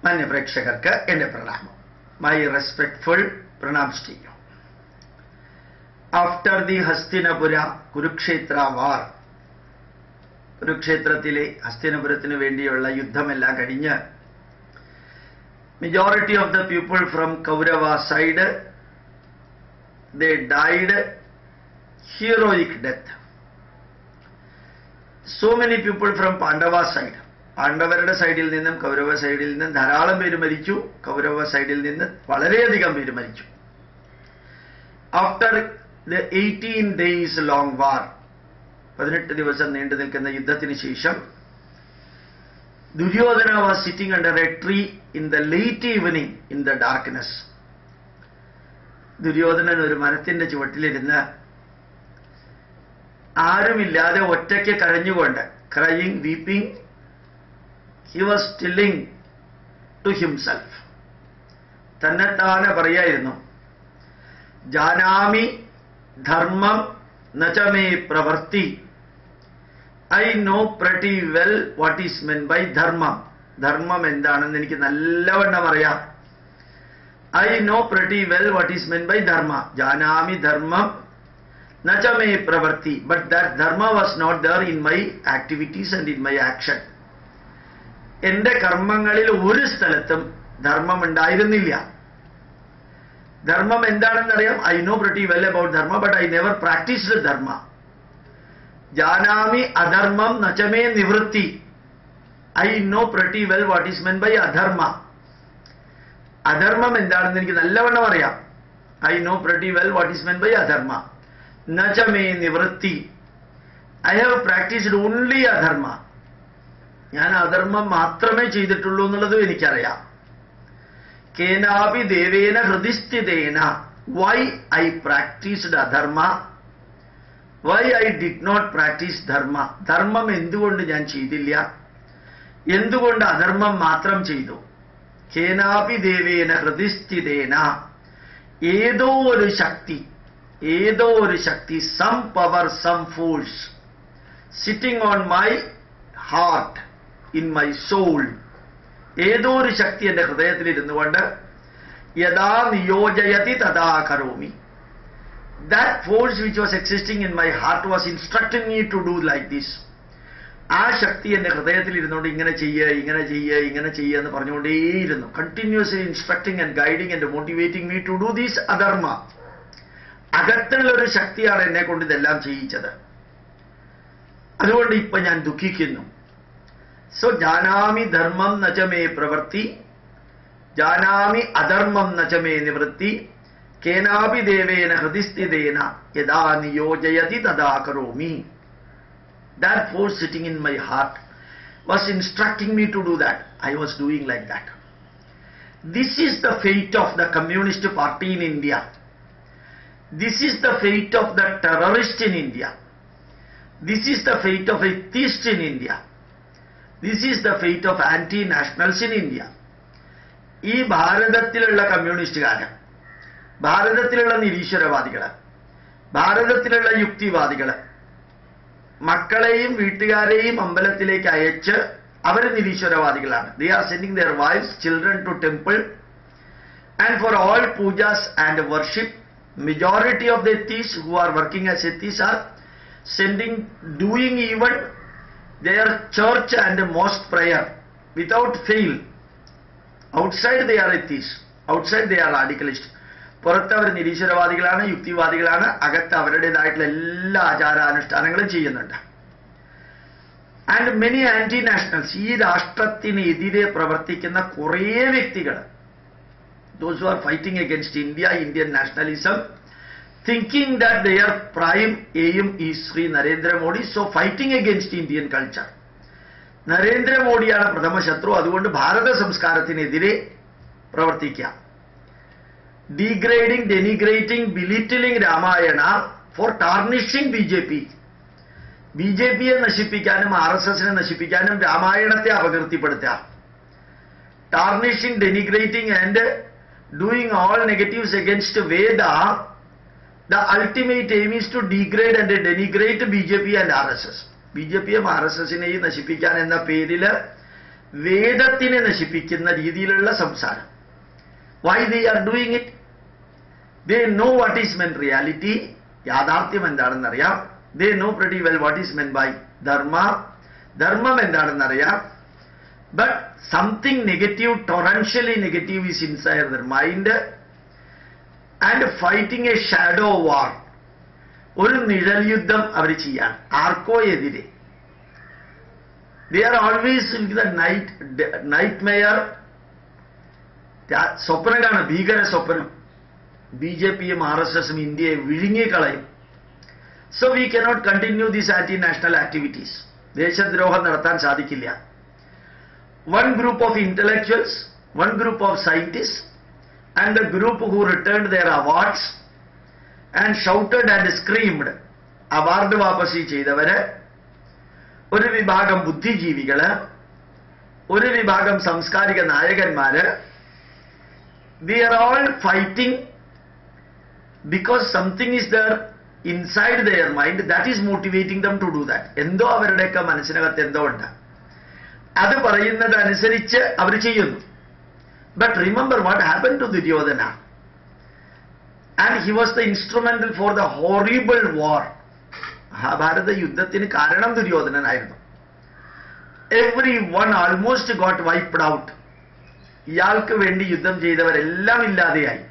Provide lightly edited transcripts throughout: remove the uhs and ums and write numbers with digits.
മാന്യപ്രേക്ഷകർക്ക് എൻ്റെ പ്രണാമം. My respectful pranams to you. After the Hastinapura Kurukshetra war, കുരുക്ഷേത്രത്തിലെ ഹസ്തിനപുരത്തിന് വേണ്ടിയുള്ള യുദ്ധമെല്ലാം കഴിഞ്ഞ് majority of the people from Kaurava side, they died heroic death. So many people from Pandava side, പാണ്ഡവരുടെ സൈഡിൽ നിന്നും കൗരവ സൈഡിൽ നിന്നും ധാരാളം പേര് മരിച്ചു. കൗരവ സൈഡിൽ നിന്ന് വളരെയധികം പേര് മരിച്ചു. After the 18 days long war, 18 ദിവസം നീണ്ടു നിൽക്കുന്ന യുദ്ധത്തിന് ശേഷം Duryodhana was sitting under a tree in the late evening in the darkness. Duryodhanan ഒരു മരത്തിന്റെ ചുവട്ടിലിരുന്ന് ആരുമില്ലാതെ ഒറ്റയ്ക്ക് കരഞ്ഞുകൊണ്ട്, crying, weeping, he was telling to himself, തന്നെത്താനെ പറയായിരുന്നു, ജാനാമി ധർമ്മം നചമേ പ്രവർത്തി. I know pretty well what is meant by dharma. ധർമ്മം എന്താണെന്ന് എനിക്ക് നല്ലവണ്ണം അറിയാം. I know pretty well what is meant by dharma. ജാനാമി ധർമ്മം നചമേ പ്രവർത്തി. But that dharma was not there in my activities and in my action. എന്റെ കർമ്മങ്ങളിൽ ഒരു സ്ഥലത്തും ധർമ്മം ഉണ്ടായിരുന്നില്ല. ധർമ്മം എന്താണെന്നറിയാം. I know pretty well about dharma, but I never practiced dharma. ജാനാമി അധർമ്മം നചമേ നിവൃത്തി. I know pretty well what is meant by അധർമ്മ. അധർമ്മം എന്താണെന്ന് എനിക്ക് നല്ലവണ്ണം അറിയാം. I know pretty well what is meant by അധർമ്മ. നചമേ നിവൃത്തി. ഐ ഹാവ് പ്രാക്ടീസ്ഡ് ഓൺലി അധർമ്മ. ഞാൻ അധർമ്മം മാത്രമേ ചെയ്തിട്ടുള്ളൂ എന്നുള്ളതും എനിക്കറിയാം. കേനാപി ദേവേന ഹൃദിസ്ഥിതേന. വൈ ഐ പ്രാക്ടീസ്ഡ് അധർമ്മ, why I did not practice dharma. ധർമ്മം എന്തുകൊണ്ട് ഞാൻ ചെയ്തില്ല, എന്തുകൊണ്ട് അധർമ്മം മാത്രം ചെയ്തു? കേനാപി ദേവേന ഹൃദിസ്ഥിതേന. ഏതോ ഒരു ശക്തി, some power, some force sitting on my heart, in my soul, ഏതോ ഒരു ശക്തി എൻ്റെ ഹൃദയത്തിൽ ഇരുന്നുകൊണ്ട് യഥാ നിയോജയതി തഥാ കരോമി. That force which was existing in my heart was instructing me to do like this. ആ ശക്തി എൻ്റെ ഹൃദയത്തിൽ ഇരുന്നുകൊണ്ട് ഇങ്ങനെ ചെയ്യുക എന്ന് പറഞ്ഞുകൊണ്ടേയിരുന്നു. Continuously instructing and guiding and motivating me to do these അധർമ്മ. അകത്തുള്ള ഒരു ശക്തിയാണ് എന്നെ കൊണ്ട് ഇതെല്ലാം ചെയ്യിച്ചത്. അതുകൊണ്ട് ഇപ്പൊ ഞാൻ ദുഃഖിക്കുന്നു. സോ ജാനാമി ധർമ്മം നചമേ പ്രവൃത്തി, ജാനാമി അധർമ്മം നചമേ നിവൃത്തി. കേനാപി ദേവേന ഹൃദിസ്ഥിതേന യഥാ നിയോജയതി തഥാ കരോമി. That force sitting in my heart was instructing me to do that. I was doing like that. This is the fate of the Communist Party in India. This is the fate of the terrorist in India. This is the fate of atheists in India. This is the fate of anti-nationals in India. ഈ ഭാരതത്തിലുള്ള കമ്മ്യൂണിസ്റ്റുകാര്, ഭാരതത്തിലുള്ള നിരീശ്വരവാദികള്, ഭാരതത്തിലുള്ള യുക്തിവാദികള് മക്കളെയും വീട്ടുകാരെയും അമ്പലത്തിലേക്ക് അയച്ച് അവർ നിരീശ്വരവാദികളാണ്. They are sending their wives, children to temple and for all pujas and worship. Majority of the atheists who are working as atheists are doing even their church and mosque prayer without fail. Outside they are atheists, outside they are radicalists. പുറത്ത് അവർ നിരീശ്വരവാദികളാണ്, യുക്തിവാദികളാണ്. അകത്ത് അവരുടേതായിട്ടുള്ള എല്ലാ ആചാരാനുഷ്ഠാനങ്ങളും ചെയ്യുന്നുണ്ട്. And many anti Nationals, ഈ രാഷ്ട്രത്തിനെതിരെ പ്രവർത്തിക്കുന്ന കുറേ വ്യക്തികൾ, those who are fighting against India, Indian nationalism, thinking that their prime aim is Sri Narendra Modi, so fighting against Indian culture. നരേന്ദ്രമോദിയാണ് പ്രഥമ ശത്രു, അതുകൊണ്ട് ഭാരത സംസ്കാരത്തിനെതിരെ പ്രവർത്തിക്കാം. Degrading, denigrating, belittling Ramayana for tarnishing BJP. BJPയെ നശിപ്പിക്കാനും RSSനെ നശിപ്പിക്കാനും രാമായണത്തെ അപകീർത്തിപ്പെടുത്തുക. Tarnishing, denigrating and doing all negatives against Veda. The ultimate aim is to degrade and denigrate BJP and RSS. BJPയും RSSനെയും നശിപ്പിക്കാൻ എന്ന പേരിൽ വേദത്തിനെ നശിപ്പിക്കുന്ന രീതിയിലുള്ള സംസാരം. Why they are doing it? They know what is meant reality. യാഥാർത്ഥ്യം എന്താണെന്നറിയാം. They know pretty well what is meant by dharma. ധർമ്മം എന്താണെന്നറിയാം. But something negative, torrentially negative is inside their mind and fighting a shadow war. ഒരു നിഴൽ യുദ്ധം അവർ ചെയ്യാൻ ആർക്കോ എതിരെ. They are always in the nightmare. സ്വപ്നം കാണും, ഭീകര സ്വപ്നം. BJPയും RSSും ഇന്ത്യയെ വിഴുങ്ങിക്കളയും. So we cannot continue these anti-national activities. ദേശദ്രോഹം നടത്താൻ സാധിക്കില്ല. One group of intellectuals, one group of scientists, and the group who returned their awards and shouted and screamed, award വാപസി ചെയ്തവര്, ഒരു വിഭാഗം ബുദ്ധിജീവികള്, ഒരു വിഭാഗം സാംസ്കാരിക നായകന്മാര്, they are all fighting because something is there inside their mind that is motivating them to do that. എന്തോ അവരുടെയൊക്കെ മനസ്സിനകത്ത് എന്തോ ഉണ്ട്, അത് പറയുന്നത് അനുസരിച്ച് അവർ ചെയ്യുന്നു. But remember what happened to Duryodhana, and he was the instrumental for the horrible war. Mahabharata യുദ്ധത്തിന് കാരണം ദുര്യോധനനായിരുന്നു. Everyone almost got wiped out. ഇയാൾക്ക് വേണ്ടി യുദ്ധം ചെയ്തവരെല്ലാം ഇല്ലാതെയായി.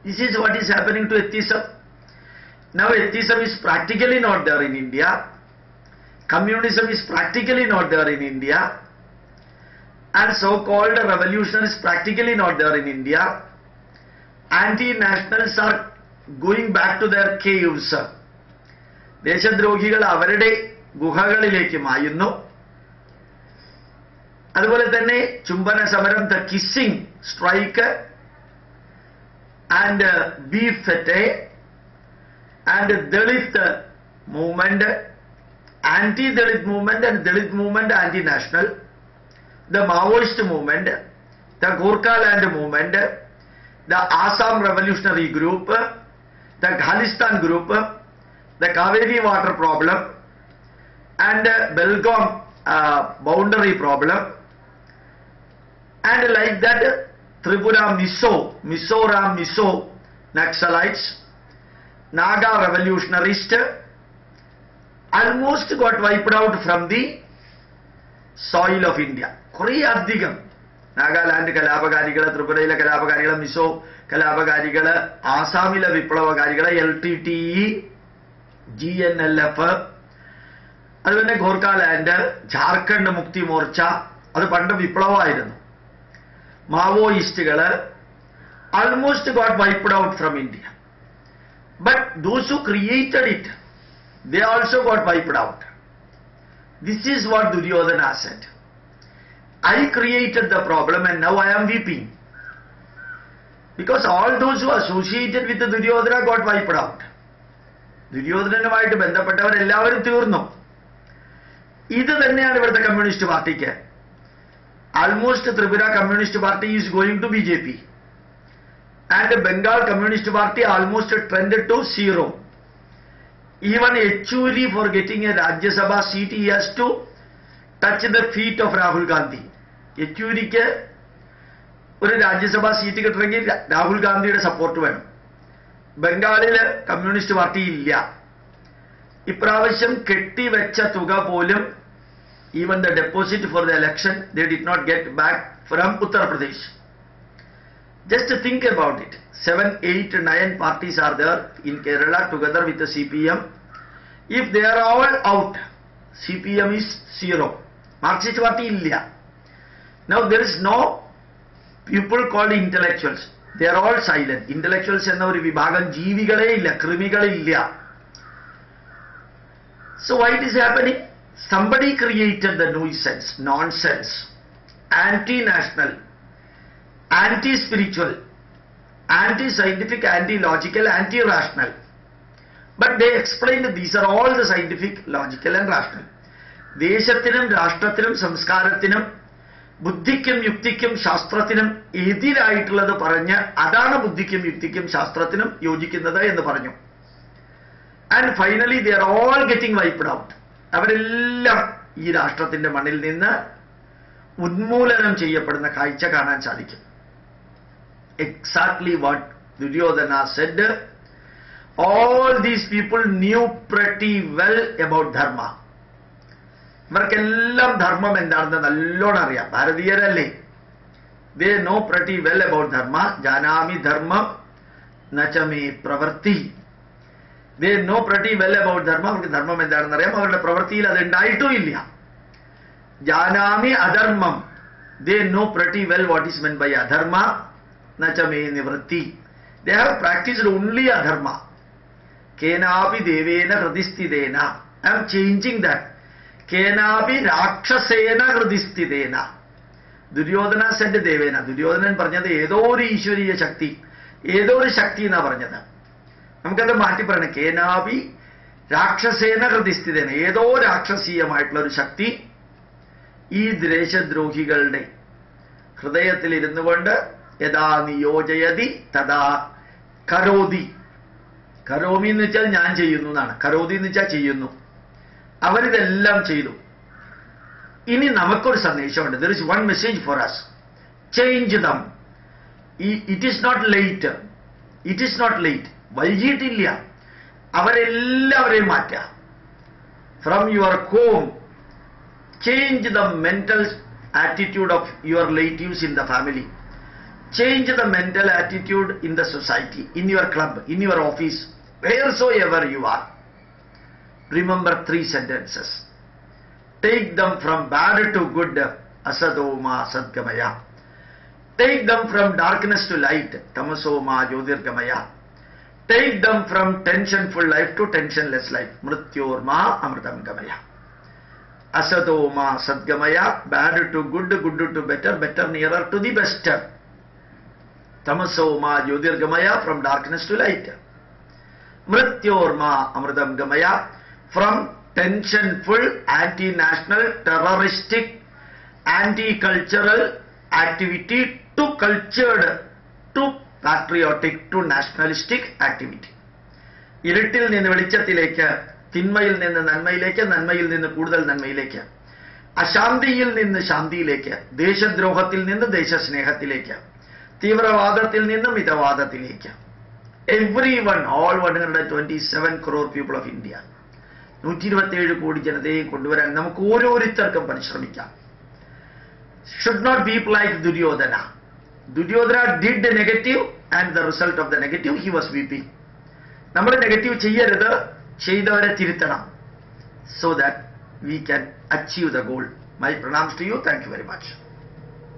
This is what is happening to atheism. Now atheism is practically not there in India. Communism is practically not there in India. And so-called revolution is practically not there in India. Anti-nationals are going back to their caves. ദേശദ്രോഹികൾ അവരുടെ ഗുഹകളിലേക്ക് മായുന്നു. അതുപോലെ തന്നെ ചുംബന സമരം, the kissing strike and beef fete and Dalit movement, anti Dalit movement and Dalit movement anti national, the Maoist movement, the Gorkhaland movement, the Assam revolutionary group, the Khalistan group, the Kaveri water problem and Belgaum boundary problem, and like that Tripura Mizoram Naxalites, Naga revolutionists almost got wiped out from the soil of India. കുറേ അധികം നാഗാലാൻഡ് കലാപകാരികൾ, ത്രിപുരയിലെ കലാപകാരികൾ, മിസോ കലാപകാരികൾ, ആസാമിലെ വിപ്ലവകാരികൾ, LTTE, GNLF, അതുപോലെ ഗോർഖാലാൻഡ്, ജാർഖണ്ഡ് മുക്തി മോർച്ച, അത് പണ്ട് വിപ്ലവമായിരുന്നു, മാവോയിസ്റ്റുകൾ almost got wiped out from India. But those who created it, they also got wiped out. This is what Duryodhana said. I created the problem and now I am weeping. Because all those who associated with the Duryodhana got wiped out. ദുര്യോധനനുമായിട്ട് ബന്ധപ്പെട്ടവരെല്ലാവരും തീർന്നു. ഇത് തന്നെയാണ് ഇവിടുത്തെ communist പാർട്ടിക്ക്. Almost Tripura communist party is going to BJP and Bengal communist party almost trend to 0. Even Yechury, for getting a Rajya Sabha seat, he has to touch the feet of Rahul Gandhi. യെച്ചൂരിക്ക് ഒരു രാജ്യസഭാ seat കിട്ടണമെങ്കിൽ രാഹുൽ ഗാന്ധിയുടെ support വേണം. ബംഗാളിൽ communist party ഇല്ല. ഇപ്രാവശ്യം കെട്ടിവെച്ച തുക പോലും, even the deposit for the election, they did not get back from Uttar Pradesh. Just think about it. 7, 8, 9 parties are there in Kerala together with the CPM. If they are all out, CPM is 0. Marxist party illa. Now there is no people called intellectuals. They are all silent. Intellectuals enna oru vibhagam jeevigale illa, krimigale illa. So why it is happening? Somebody created the nuisance, nonsense, anti-national, anti-spiritual, anti-scientific, anti-logical, anti-rational. But they explained that these are all the scientific, logical and rational. ദേശത്തിനും രാഷ്ട്രത്തിനും സംസ്കാരത്തിനും ബുദ്ധിക്കും യുക്തിക്കും ശാസ്ത്രത്തിനും എതിരായിട്ടുള്ളത് പറഞ്ഞ് അതാണ് ബുദ്ധിക്കും യുക്തിക്കും ശാസ്ത്രത്തിനും യോജിക്കുന്നത് എന്ന് പറഞ്ഞു. And finally they are all getting wiped out. അവരെല്ലാം ഈ രാഷ്ട്രത്തിന്റെ മണ്ണിൽ നിന്ന് ഉന്മൂലനം ചെയ്യപ്പെടുന്ന കാഴ്ച കാണാൻ സാധിക്കും. Exactly what Duryodhana said. All these people knew pretty well about dharma. ഇവർക്കെല്ലാം ധർമ്മം എന്താണെന്ന് നല്ലോണം അറിയാം. ഭാരതീയരല്ലേ? They know pretty well about dharma. ജാനാമി ധർമ്മം നചമേ പ്രവൃത്തി. They know pretty well about dharma. അവർക്ക് ധർമ്മം എന്താണെന്ന് അറിയാം. അവരുടെ പ്രവൃത്തിയിൽ അത് ഉണ്ടായിട്ടും ഇല്ല. ജാനാമി അധർമ്മം. They know pretty well what is meant by adharma. നചമേ നിവൃത്തി. They have practiced only adharma. Kenapi devena hridisthidena. I am changing that. Kenapi rakshasena hridisthidena. Duryodhana said devena. Duryodhanan പറഞ്ഞത് ഏതോ ഒരു ഈശ്വരീയ ശക്തി, ഏതോ ഒരു ശക്തി എന്നാ പറഞ്ഞത്. നമുക്കത് മാറ്റി പറയണം. കേനാപി രാക്ഷസേന ഹൃദിസ്ഥിതേന. ഏതോ രാക്ഷസീയമായിട്ടുള്ള ഒരു ശക്തി ഈ ദേശദ്രോഹികളുടെ ഹൃദയത്തിൽ ഇരുന്നു കൊണ്ട് യഥാ നിയോജയതി തഥാ കരോതി. കരോമി എന്ന് വെച്ചാൽ ഞാൻ ചെയ്യുന്നു എന്നാണ്. കരോതി എന്ന് വെച്ചാൽ ചെയ്യുന്നു. അവരിതെല്ലാം ചെയ്തു. ഇനി നമുക്കൊരു സന്ദേശമുണ്ട്. There is one message for us. Change them. It is not late. It is not late. വൈകിട്ടില്ല. അവരെല്ലാവരെയും മാറ്റുക. From your home, change the mental attitude of your relatives in the family. Change the mental attitude in the society, in your club, in your office, wheresoever you are. Remember 3 sentences. Take them from bad to good, asadoma sadgamaya. Take them from darkness to light, tamasoma jyotirgamaya. Take them from tensionful life to tensionless life, mrityorma amritam gamaya. Asadoma sadgamaya, bad to good, good to better, better nearer to the best. Tamasoma jyotirgamaya, from darkness to light. Mrityorma amritam gamaya, from tensionful, anti-national, terroristic, anti-cultural activity to cultured, to patriotic, to nationalistic activity. ഇരുട്ടിൽ നിന്ന് വെളിച്ചത്തിലേക്ക്, തിന്മയിൽ നിന്ന് നന്മയിലേക്ക്, നന്മയിൽ നിന്ന് കൂടുതൽ നന്മയിലേക്ക്, അശാന്തിയിൽ നിന്ന് ശാന്തിയിലേക്ക്, ദേശദ്രോഹത്തിൽ നിന്ന് ദേശസ്നേഹത്തിലേക്ക്, തീവ്രവാദത്തിൽ നിന്ന് മിതവാദത്തിലേക്ക്. Everyone, all 127 crore people of India, 127 കോടി ജനതയെ കൊണ്ടുവരാൻ നമുക്ക് ഓരോരുത്തർക്കും പരിശ്രമിക്കാം. Should not be like Duryodhana. Duryodhana did the negative and the result of the negative he was weeping. നമ്മൾ നെഗറ്റീവ് ചെയ്യരുത്, ചെയ്തവരെ തിരുത്തണം. So that we can achieve the goal. My pranams to you. Thank you very much.